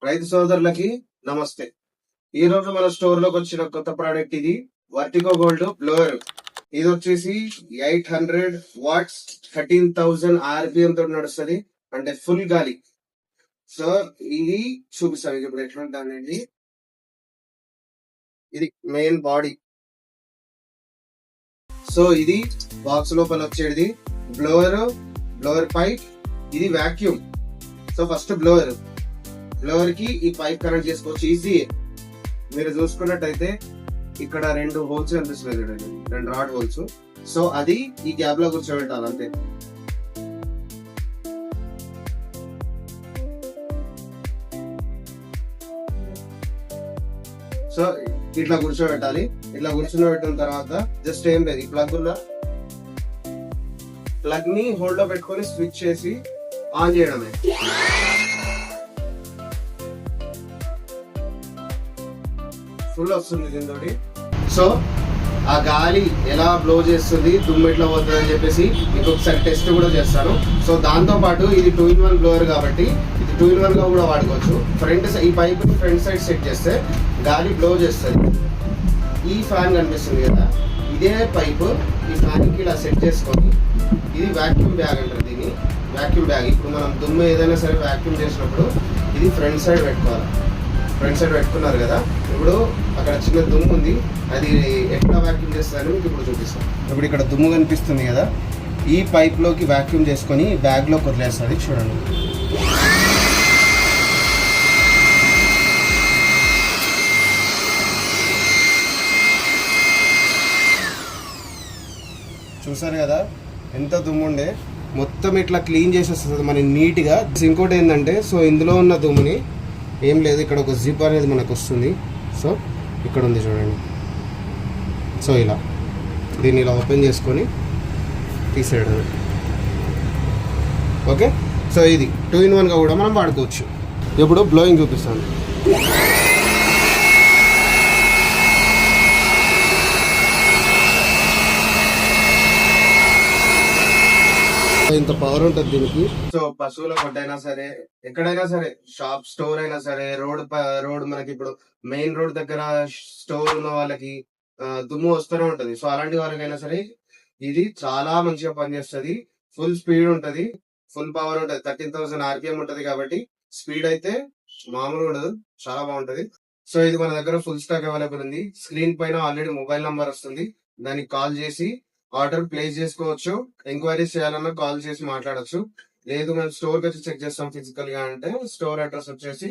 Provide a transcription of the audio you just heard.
రైతు సోదరులకి నమస్తే. ఈ రోజు మన స్టోర్ లోకి వచ్చిన కొత్త ప్రోడక్ట్ ఇది వర్టిగో గోల్డ్ బ్లోవర్. ఇది వచ్చేసి 800 వాట్స్ 13,000 RPM తోటి నడుస్తుంది, అంటే ఫుల్ గాలి. సో ఇది చూపిస్తాను ఇప్పుడు ఎట్లుంటానండి. ఇది మెయిన్ బాడీ. సో ఇది బాక్స్ లోపల వచ్చేది బ్లోవర్ పైప్. ఇది వాక్యూమ్. సో ఫస్ట్ బ్లోవర్ కి ఈ పైప్ కనెక్ట్ చేసుకోవచ్చు ఈజీ. మీరు చూసుకున్నట్టయితే ఇక్కడ 2 హోల్స్ కనిపిస్తున్నాయి చూడండి, 2 రాడ్ హోల్స్. సో అది ఈ గ్యాప్ లో కూర్చోబెట్టాలి అంతే. సో ఇట్లా కూర్చోబెట్టాలి. ఇట్లా కూర్చోబెట్టిన తర్వాత జస్ట్ ఏం లేదు, ఈ ప్లగ్ ని హోల్డ్ లో పెట్టుకొని స్విచ్ చేసి ఆన్ చేయడమే. ఫుల్ వస్తుంది దీంతో. సో ఆ గాలి ఎలా బ్లో చేస్తుంది, దుమ్ము ఎట్లా పోతుంది అని చెప్పేసి మీకు ఒకసారి టెస్ట్ కూడా చేస్తాను. సో దాంతో పాటు ఇది 2-in-1 బ్లోవర్ కాబట్టి ఇది 2-in-1 గా కూడా వాడుకోవచ్చు. ఈ పైప్ ఫ్రంట్ సైడ్ సెట్ చేస్తే గాలి బ్లో చేస్తుంది. ఈ ఫ్యాన్ కనిపిస్తుంది కదా, ఇదే పైప్ ఈ ఫ్యాన్ కి ఇలా సెట్ చేసుకొని, ఇది వాక్యూమ్ బ్యాగ్ అంటారు దీన్ని. వాక్యూమ్ బ్యాగ్ ఇప్పుడు మనం దుమ్ము ఏదైనా సరే వాక్యూమ్ చేసినప్పుడు ఇది ఫ్రంట్ సైడ్ పెట్టుకోవాలి. ఫ్రంట్ సైడ్ పెట్టుకున్నారు కదా, ఇప్పుడు అక్కడ చిన్న దుమ్ము ఉంది, అది ఎట్లా వాక్యూమ్ చేస్తారని మీకు ఇప్పుడు చూపిస్తాను. ఇప్పుడు ఇక్కడ దుమ్ము కనిపిస్తుంది కదా, ఈ పైప్ లోకి వాక్యూమ్ చేసుకొని బ్యాగ్ లో వదిలేస్తుంది. చూడండి, చూసారు కదా ఎంత దుమ్ము ఉండే, మొత్తం ఇట్లా క్లీన్ చేసేస్తుంది మనకి నీట్గా. ఇంకోటి ఏంటంటే, సో ఇందులో ఉన్న దుమ్ముని ఏం లేదు, ఇక్కడ ఒక జిప్ అనేది మనకు వస్తుంది. సో ఇక్కడ ఉంది చూడండి. సో ఇలా దీన్ని ఇలా ఓపెన్ చేసుకొని తీసేయడం. ఓకే, సో ఇది 2-in-1 గా కూడా మనం వాడుకోవచ్చు. ఇప్పుడు బ్లోయింగ్ చూపిస్తాను. ఇంత పవర్ ఉంటుంది దీనికి. సో పశువుల కొట్టైనా సరే, ఎక్కడైనా సరే, షాప్ స్టోర్ అయినా సరే, రోడ్ మనకి ఇప్పుడు మెయిన్ రోడ్ దగ్గర స్టోర్ ఉన్న వాళ్ళకి దుమ్ము వస్తూనే ఉంటది. సో అలాంటి వాళ్ళకైనా సరే ఇది చాలా మంచిగా పనిచేస్తుంది. ఫుల్ స్పీడ్ ఉంటది, ఫుల్ పవర్ ఉంటది, 13,000 RPM ఉంటది కాబట్టి స్పీడ్ అయితే మామూలుగా ఉండదు, చాలా బాగుంటది. సో ఇది మన దగ్గర ఫుల్ స్టాక్ అవైలబుల్ ఉంది. స్క్రీన్ పైన ఆల్రెడీ మొబైల్ నంబర్ వస్తుంది, దానికి కాల్ చేసి ఆర్డర్ ప్లేస్ చేసుకోవచ్చు. ఎంక్వైరీస్ చేయాలన్నా కాల్ చేసి మాట్లాడచ్చు. లేదు మేము స్టోర్ కి వచ్చి చెక్ చేస్తాం ఫిజికల్ గా అంటే, స్టోర్ అడ్రస్ వచ్చేసి